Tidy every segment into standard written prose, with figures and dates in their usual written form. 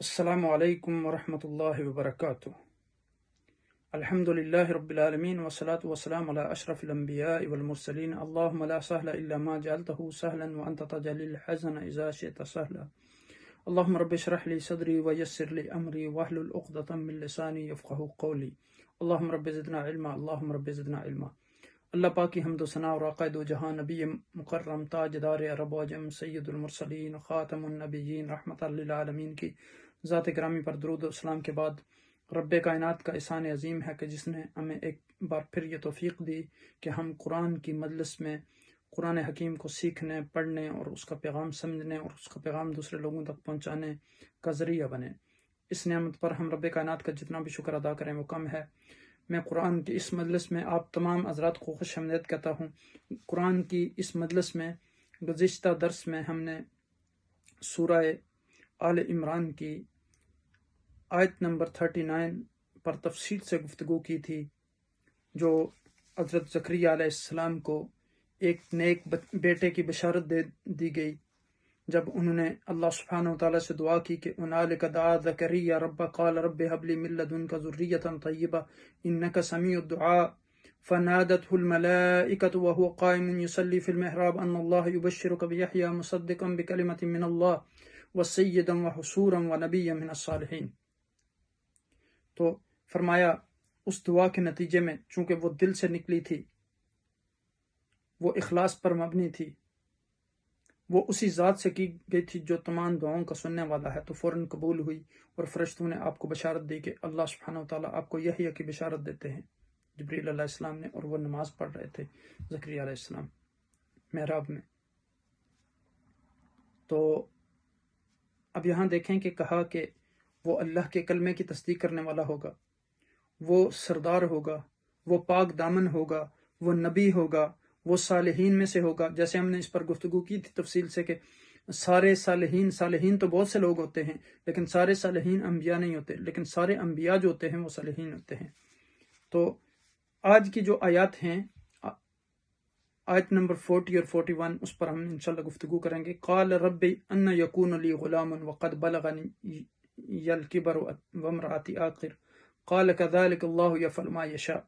السلام علیکم ورحمۃ اللہ وبرکاتہ۔ الحمد للہ رب العالمین والصلاة والسلام علی اشرف الانبیاء والمرسلین۔ اللہم لا سہل الا ما جعلته سہلا وانت تجعل الحزن اذا شئت سہلا۔ اللہم رب اشرح لی صدری ویسر لی امری واحلل عقدۃ من لسانی یفقہوا قولی۔ اللہم رب زدنا علما، اللہم رب زدنا علما۔ اللہ پاک کی حمد و ثنا اور عقائد و جہاں نبی مکرم تاجدار عرب و عجم سید المرسلین خاتم النبیین رحمت للعالمین کی ذات گرامی پر درود و اسلام کے بعد، رب کائنات کا احسان عظیم ہے کہ جس نے ہمیں ایک بار پھر یہ توفیق دی کہ ہم قرآن کی مجلس میں قرآن حکیم کو سیکھنے، پڑھنے اور اس کا پیغام سمجھنے اور اس کا پیغام دوسرے لوگوں تک پہنچانے کا ذریعہ بنے۔ اس نعمت پر ہم رب کائنات کا جتنا بھی شکر ادا کریں وہ کم ہے۔ میں قرآن کی اس مجلس میں آپ تمام حضرات کو خوش آمدید کہتا ہوں۔ قرآن کی اس مجلس میں گزشتہ درس میں ہم نے سورہ آل عمران کی آیت نمبر 39 پر تفصیل سے گفتگو کی تھی، جو حضرت زکریا علیہ السلام کو ایک نیک بیٹے کی بشارت دے دی گئی جب انہوں نے اللہ سبحانہ وتعالیٰ سے دعا کی کہ هنالک دعا زکریا رب قال رب هب لي من لدنك ذرية طيبة إنك سميع الدعاء فنادته الملائكة وهو قائم يصلي في المحراب أن الله يبشرك بيحيى مصدقا بكلمة من الله وسيدا وحصورا ونبيا من الصالحين۔ تو فرمایا اس دعا کے نتیجے میں چونکہ وہ دل سے نکلی تھی، وہ اخلاص پر مبنی تھی، وہ اسی ذات سے کی گئی تھی جو تمام دعاؤں کا سننے والا ہے، تو فوراً قبول ہوئی اور فرشتوں نے آپ کو بشارت دی کہ اللہ سبحانہ وتعالیٰ آپ کو یحییٰ کی بشارت دیتے ہیں، جبریل علیہ السلام نے، اور وہ نماز پڑھ رہے تھے زکریا علیہ السلام محراب میں۔ تو اب یہاں دیکھیں کہ کہا کہ وہ اللہ کے کلمے کی تصدیق کرنے والا ہوگا، وہ سردار ہوگا، وہ پاک دامن ہوگا، وہ نبی ہوگا، وہ صالحین میں سے ہوگا۔ جیسے ہم نے اس پر گفتگو کی تھی تفصیل سے کہ سارے صالحین تو بہت سے لوگ ہوتے ہیں، لیکن سارے صالحین انبیاء نہیں ہوتے، لیکن سارے انبیاء جو ہوتے ہیں وہ صالحین ہوتے ہیں۔ تو آج کی جو آیات ہیں، آیت نمبر 40 اور 41، اس پر ہم انشاءاللہ گفتگو کریں گے۔ قال رب ان یکون لی غلام وقد بلغنی الکبر وامرأتی عاقر قال كذلك الله يفعل ما يشاء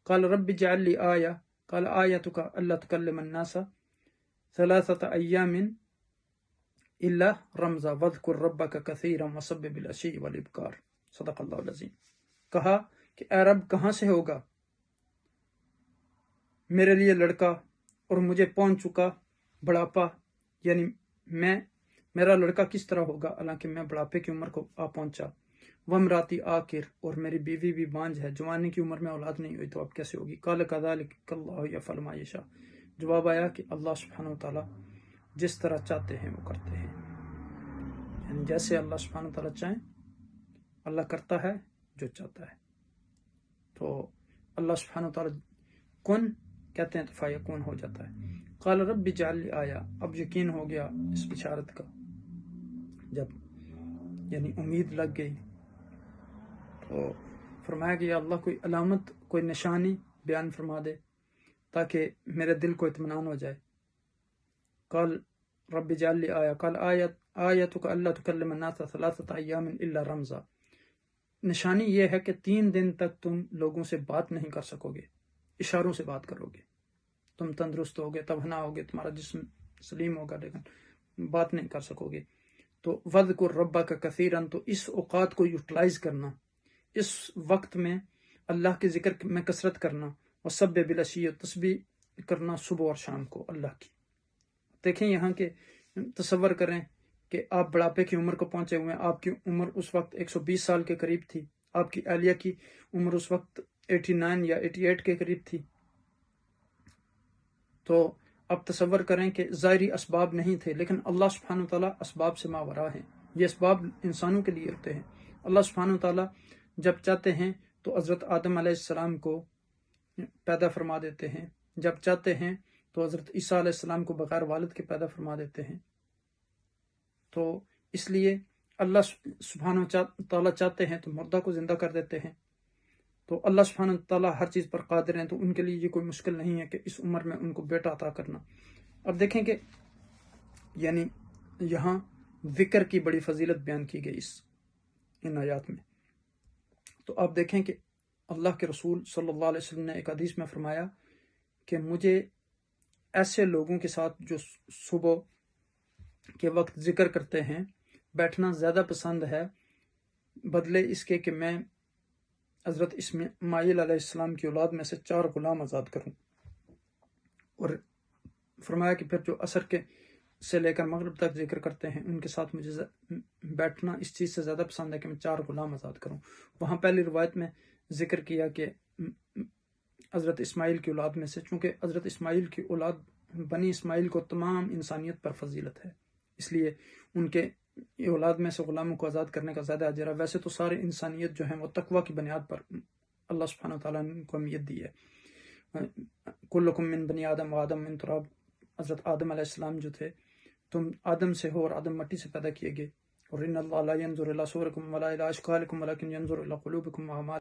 قال رب اجعل لي آية قال آيتك ألا تكلم الناس 3 أيام إلا رمزا واذكر ربك كثيرا وسبح بالعشي والإبكار۔ صدق اللہ العظیم۔ کہا کہ اے رب کہاں سے ہوگا میرے لیے لڑکا اور مجھے پہنچ چکا بڑھاپا، یعنی میرا لڑکا کس طرح ہوگا حالانکہ میں بڑھاپے کی عمر کو آ پہنچا، وامراتی آخر اور میری بیوی بھی بانجھ ہے، جوانی کی عمر میں اولاد نہیں ہوئی تو اب کیسے ہوگی۔ قال كذلك الله يفعل ما يشاء، جواب آیا کہ اللہ سبحانہ وتعالیٰ جس طرح چاہتے ہیں وہ کرتے ہیں، یعنی جیسے اللہ سبحانہ وتعالیٰ چاہیں اللہ کرتا ہے جو چاہتا ہے۔ تو اللہ سبحانہ وتعالیٰ کن کہتے ہیں تو فیکون ہو جاتا ہے۔ قال رب اجعل لی آیا، اب یقین ہو گیا اس بشارت کا، جب یعنی امید لگ گئی تو فرمایا کہ یا اللہ کوئی علامت، کوئی نشانی بیان فرما دے تاکہ میرے دل کو اطمینان ہو جائے۔ قال رب اجعل لی آیا قال آیتک الا تکلم الناس 3 ایام الا رمزا، نشانی یہ ہے کہ 3 دن تک تم لوگوں سے بات نہیں کر سکو گے، اشاروں سے بات کرو گے، تم تندرست ہوگے، توانا ہوگے، تمہارا جسم سلیم ہوگا لیکن بات نہیں کر سکو گے۔ تو وَذْكُرْ رَبَّكَ كَثِيرًا، تو اس اوقات کو یوٹیلائز کرنا، اس وقت میں اللہ کے ذکر میں کثرت کرنا، وَسَبِّحْ بِالْعَشِيِّ، تسبیح کرنا صبح اور شام کو اللہ کی۔ دیکھیں یہاں کے تصور کریں کہ آپ بڑھاپے کی عمر کو پہنچے ہوئے ہیں، آپ کی عمر اس وقت 120 سال کے قریب تھی، آپ کی اہلیہ کی عمر اس وقت 89 یا 88 کے قریب تھی۔ تو اب تصور کریں کہ ظاہری اسباب نہیں تھے، لیکن اللہ سبحانہ وتعالیٰ اسباب سے ماوراء ہیں، یہ اسباب انسانوں کے لیے ہوتے ہیں۔ اللہ سبحانہ وتعالیٰ جب چاہتے ہیں تو حضرت آدم علیہ السلام کو پیدا فرما دیتے ہیں، جب چاہتے ہیں تو حضرت عیسیٰ علیہ السلام کو بغیر والد کے پیدا فرما دیتے ہیں۔ تو اس لیے اللہ سبحانہ وتعالیٰ چاہتے ہیں تو مردہ کو زندہ کر دیتے ہیں۔ تو اللہ سبحانہ وتعالیٰ ہر چیز پر قادر ہیں، تو ان کے لیے یہ کوئی مشکل نہیں ہے کہ اس عمر میں ان کو بیٹا عطا کرنا۔ اب دیکھیں کہ یعنی یہاں ذکر کی بڑی فضیلت بیان کی گئی اس ان آیات میں۔ تو آپ دیکھیں کہ اللہ کے رسول صلی اللہ علیہ وسلم نے ایک حدیث میں فرمایا کہ مجھے ایسے لوگوں کے ساتھ جو صبح کے وقت ذکر کرتے ہیں بیٹھنا زیادہ پسند ہے، بدلے اس کے کہ میں حضرت اسماعیل علیہ السلام کی اولاد میں سے 4 غلام آزاد کروں۔ اور فرمایا کہ پھر جو عصر کے سے لے کر مغرب تک ذکر کرتے ہیں ان کے ساتھ مجھے بیٹھنا اس چیز سے زیادہ پسند ہے کہ میں 4 غلام آزاد کروں۔ وہاں پہلی روایت میں ذکر کیا کہ حضرت اسماعیل کی اولاد میں سے، چونکہ حضرت اسماعیل کی اولاد بنی اسماعیل کو تمام انسانیت پر فضیلت ہے، اس لیے ان کے اولاد میں سے غلاموں کو آزاد کرنے کا زیادہ اجر ہے۔ ویسے تو ساری انسانیت جو ہے وہ تقوی کی بنیاد پر اللہ سبحانہ وتعالیٰ نے ان کو اہمیت دی ہے۔ کلکم من بنی آدم و آدم من تراب، حضرت آدم علیہ السلام جو تھے تم آدم سے ہو اور آدم مٹی سے پیدا کیے گئے، اور ان اللہ لا ينظر الى صورکم ولا الى اشکالکم ولکن ينظر الى قلوبکم واعمالکم۔